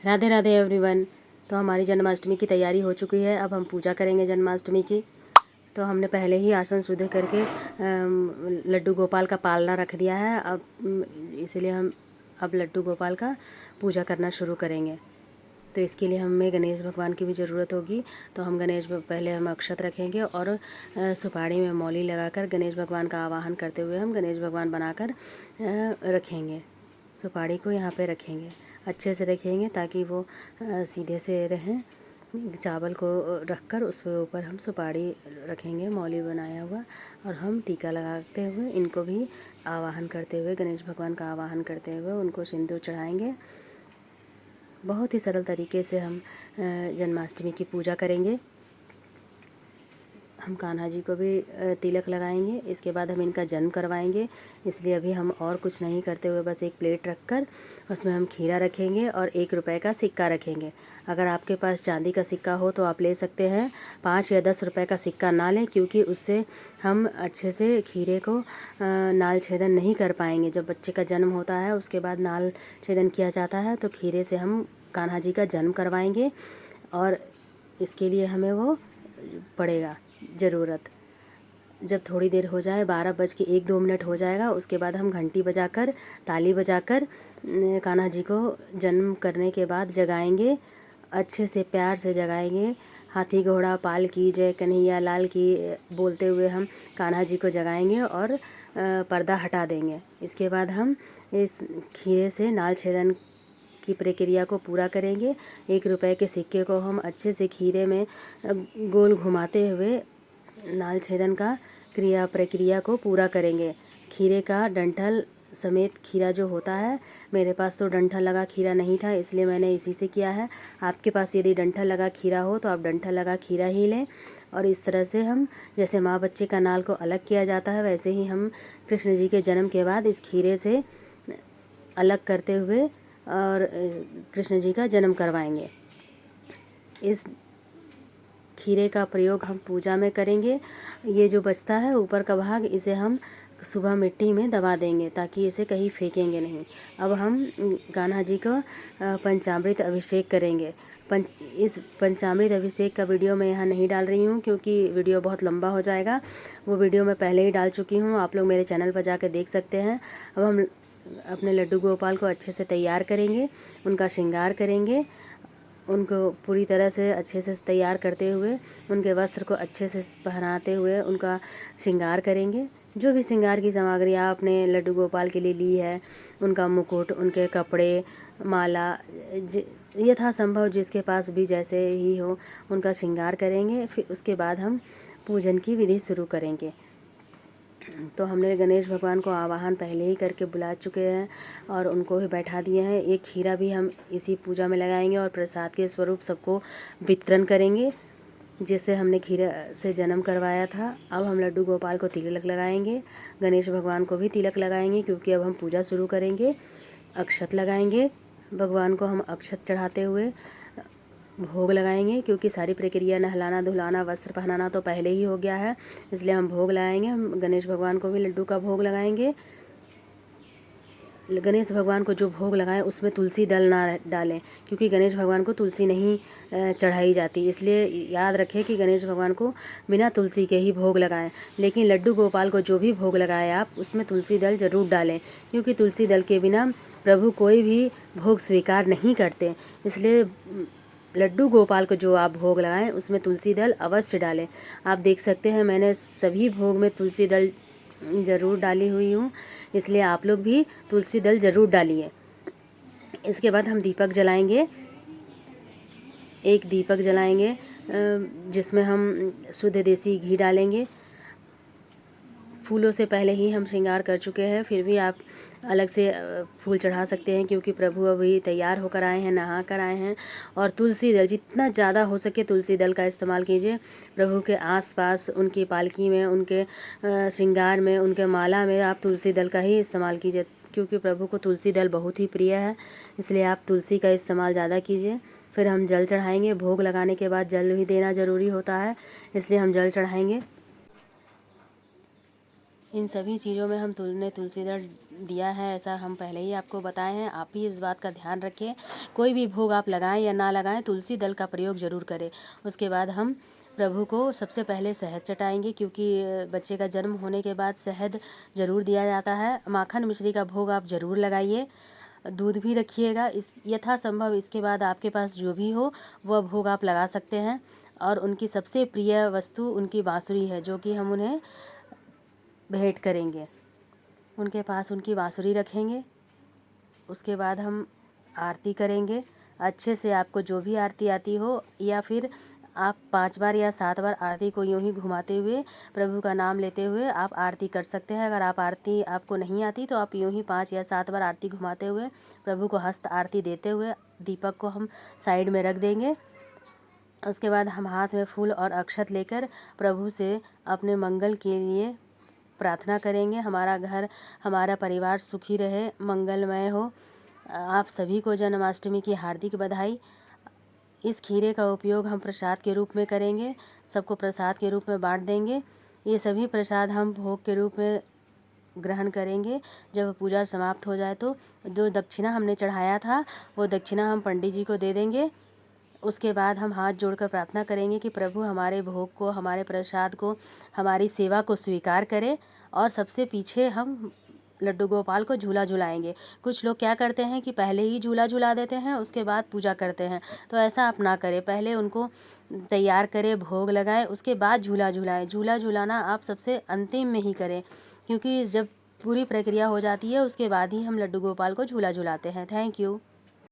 Radhe Radhe everyone. तो हमारी जन्माष्टमी की तैयारी हो चुकी है। अब हम पूजा करेंगे जन्माष्टमी की। तो हमने पहले ही आसन शुद्ध करके लड्डू गोपाल का पालना रख दिया है। अब इसलिए हम अब लड्डू गोपाल का पूजा करना शुरू करेंगे। तो इसके लिए हमें गणेश भगवान की भी ज़रूरत होगी। तो हम पहले हम अक्षत रखेंगे और सुपारी में मौली लगाकर गणेश भगवान का आवाहन करते हुए हम गणेश भगवान बनाकर रखेंगे। सुपारी को यहाँ पे रखेंगे, अच्छे से रखेंगे ताकि वो सीधे से रहें। चावल को रखकर उसके ऊपर हम सुपारी रखेंगे मौली बनाया हुआ, और हम टीका लगाते हुए इनको भी आवाहन करते हुए गणेश भगवान का आवाहन करते हुए उनको सिंदूर चढ़ाएंगे। बहुत ही सरल तरीके से हम जन्माष्टमी की पूजा करेंगे। हम कान्हा जी को भी तिलक लगाएंगे। इसके बाद हम इनका जन्म करवाएंगे। इसलिए अभी हम और कुछ नहीं करते हुए बस एक प्लेट रखकर उसमें हम खीरा रखेंगे और 1 रुपए का सिक्का रखेंगे। अगर आपके पास चांदी का सिक्का हो तो आप ले सकते हैं। 5 या 10 रुपए का सिक्का ना लें, क्योंकि उससे हम अच्छे से खीरे को नाल छेदन नहीं कर पाएंगे। जब बच्चे का जन्म होता है उसके बाद नाल छेदन किया जाता है, तो खीरे से हम कान्हा जी का जन्म करवाएंगे। और इसके लिए हमें वो पड़ेगा ज़रूरत। जब थोड़ी देर हो जाए, 12:01-2 हो जाएगा, उसके बाद हम घंटी बजाकर ताली बजाकर कान्हा जी को जन्म करने के बाद जगाएंगे। अच्छे से प्यार से जगाएंगे। हाथी घोड़ा पाल की जय कन्हैया लाल की बोलते हुए हम कान्हा जी को जगाएंगे और पर्दा हटा देंगे। इसके बाद हम इस खीरे से नाल छेदन की प्रक्रिया को पूरा करेंगे। 1 रुपए के सिक्के को हम अच्छे से खीरे में गोल घुमाते हुए नाल छेदन का प्रक्रिया को पूरा करेंगे। खीरे का डंठल समेत खीरा जो होता है, मेरे पास तो डंठल लगा खीरा नहीं था, इसलिए मैंने इसी से किया है। आपके पास यदि डंठल लगा खीरा हो तो आप डंठल लगा खीरा ही लें। और इस तरह से हम, जैसे माँ बच्चे का नाल को अलग किया जाता है, वैसे ही हम कृष्ण जी के जन्म के बाद इस खीरे से अलग करते हुए और कृष्ण जी का जन्म करवाएंगे। इस खीरे का प्रयोग हम पूजा में करेंगे। ये जो बचता है ऊपर का भाग, इसे हम सुबह मिट्टी में दबा देंगे ताकि इसे कहीं फेंकेंगे नहीं। अब हम कान्हा जी को पंचामृत अभिषेक करेंगे। इस पंचामृत अभिषेक का वीडियो मैं यहाँ नहीं डाल रही हूँ, क्योंकि वीडियो बहुत लंबा हो जाएगा। वो वीडियो मैं पहले ही डाल चुकी हूँ, आप लोग मेरे चैनल पर जाकर देख सकते हैं। अब हम अपने लड्डू गोपाल को अच्छे से तैयार करेंगे, उनका श्रृंगार करेंगे। उनको पूरी तरह से अच्छे से तैयार करते हुए, उनके वस्त्र को अच्छे से पहनाते हुए उनका श्रृंगार करेंगे। जो भी श्रृंगार की सामग्री आपने लड्डू गोपाल के लिए ली है, उनका मुकुट, उनके कपड़े, माला, यथासंभव जिसके पास भी जैसे ही हो उनका श्रृंगार करेंगे। फिर उसके बाद हम पूजन की विधि शुरू करेंगे। तो हमने गणेश भगवान को आवाहन पहले ही करके बुला चुके हैं और उनको भी बैठा दिए हैं। एक खीरा भी हम इसी पूजा में लगाएंगे और प्रसाद के स्वरूप सबको वितरण करेंगे, जिससे हमने खीरा से जन्म करवाया था। अब हम लड्डू गोपाल को तिलक लगाएंगे, गणेश भगवान को भी तिलक लगाएंगे, क्योंकि अब हम पूजा शुरू करेंगे। अक्षत लगाएंगे, भगवान को हम अक्षत चढ़ाते हुए भोग लगाएंगे, क्योंकि सारी प्रक्रिया नहलाना धुलाना वस्त्र पहनाना तो पहले ही हो गया है, इसलिए हम भोग लगाएंगे। हम गणेश भगवान को भी लड्डू का भोग लगाएंगे। गणेश भगवान को जो भोग लगाएं उसमें तुलसी दल ना डालें, क्योंकि गणेश भगवान को तुलसी नहीं चढ़ाई जाती। इसलिए याद रखें कि गणेश भगवान को बिना तुलसी के ही भोग लगाएं। लेकिन लड्डू गोपाल को जो भी भोग लगाए आप, उसमें तुलसी दल ज़रूर डालें, क्योंकि तुलसी दल के बिना प्रभु कोई भी भोग स्वीकार नहीं करते। इसलिए लड्डू गोपाल को जो आप भोग लगाएं उसमें तुलसी दल अवश्य डालें। आप देख सकते हैं मैंने सभी भोग में तुलसी दल ज़रूर डाली हुई हूँ, इसलिए आप लोग भी तुलसी दल ज़रूर डालिए। इसके बाद हम दीपक जलाएंगे। एक दीपक जलाएंगे जिसमें हम शुद्ध देसी घी डालेंगे। फूलों से पहले ही हम श्रृंगार कर चुके हैं, फिर भी आप अलग से फूल चढ़ा सकते हैं, क्योंकि प्रभु अभी तैयार होकर आए हैं, नहा कर आए हैं। और तुलसी दल जितना ज़्यादा हो सके तुलसी दल का इस्तेमाल कीजिए। प्रभु के आसपास, उनकी पालकी में, उनके श्रृंगार में, उनके माला में आप तुलसी दल का ही इस्तेमाल कीजिए, क्योंकि प्रभु को तुलसी दल बहुत ही प्रिय है। इसलिए आप तुलसी का इस्तेमाल ज़्यादा कीजिए। फिर हम जल चढ़ाएंगे। भोग लगाने के बाद जल भी देना ज़रूरी होता है, इसलिए हम जल चढ़ाएंगे। इन सभी चीज़ों में हम ने तुलसी दल दिया है, ऐसा हम पहले ही आपको बताए हैं। आप भी इस बात का ध्यान रखें, कोई भी भोग आप लगाएं या ना लगाएं, तुलसी दल का प्रयोग ज़रूर करें। उसके बाद हम प्रभु को सबसे पहले शहद चटाएंगे, क्योंकि बच्चे का जन्म होने के बाद शहद ज़रूर दिया जाता है। माखन मिश्री का भोग आप ज़रूर लगाइए, दूध भी रखिएगा। इस यथासंभव इसके बाद आपके पास जो भी हो वह भोग आप लगा सकते हैं। और उनकी सबसे प्रिय वस्तु उनकी बाँसुरी है, जो कि हम उन्हें भेंट करेंगे। उनके पास उनकी बाँसुरी रखेंगे। उसके बाद हम आरती करेंगे अच्छे से। आपको जो भी आरती आती हो, या फिर आप 5 बार या 7 बार आरती को यूँ ही घुमाते हुए प्रभु का नाम लेते हुए आप आरती कर सकते हैं। अगर आप आरती आपको नहीं आती तो आप यूँ ही 5 या 7 बार आरती घुमाते हुए प्रभु को हस्त आरती देते हुए दीपक को हम साइड में रख देंगे। उसके बाद हम हाथ में फूल और अक्षत लेकर प्रभु से अपने मंगल के लिए प्रार्थना करेंगे। हमारा घर, हमारा परिवार सुखी रहे, मंगलमय हो। आप सभी को जन्माष्टमी की हार्दिक बधाई। इस खीरे का उपयोग हम प्रसाद के रूप में करेंगे, सबको प्रसाद के रूप में बांट देंगे। ये सभी प्रसाद हम भोग के रूप में ग्रहण करेंगे। जब पूजा समाप्त हो जाए तो जो दक्षिणा हमने चढ़ाया था वो दक्षिणा हम पंडित जी को दे देंगे। उसके बाद हम हाथ जोड़कर प्रार्थना करेंगे कि प्रभु हमारे भोग को, हमारे प्रसाद को, हमारी सेवा को स्वीकार करें। और सबसे पीछे हम लड्डू गोपाल को झूला झुलाएंगे। कुछ लोग क्या करते हैं कि पहले ही झूला झुला देते हैं, उसके बाद पूजा करते हैं। तो ऐसा आप ना करें, पहले उनको तैयार करें, भोग लगाएं, उसके बाद झूला झुलाएं। झूला झुलाना आप सबसे अंतिम में ही करें, क्योंकि जब पूरी प्रक्रिया हो जाती है उसके बाद ही हम लड्डू गोपाल को झूला झुलाते हैं। Thank you.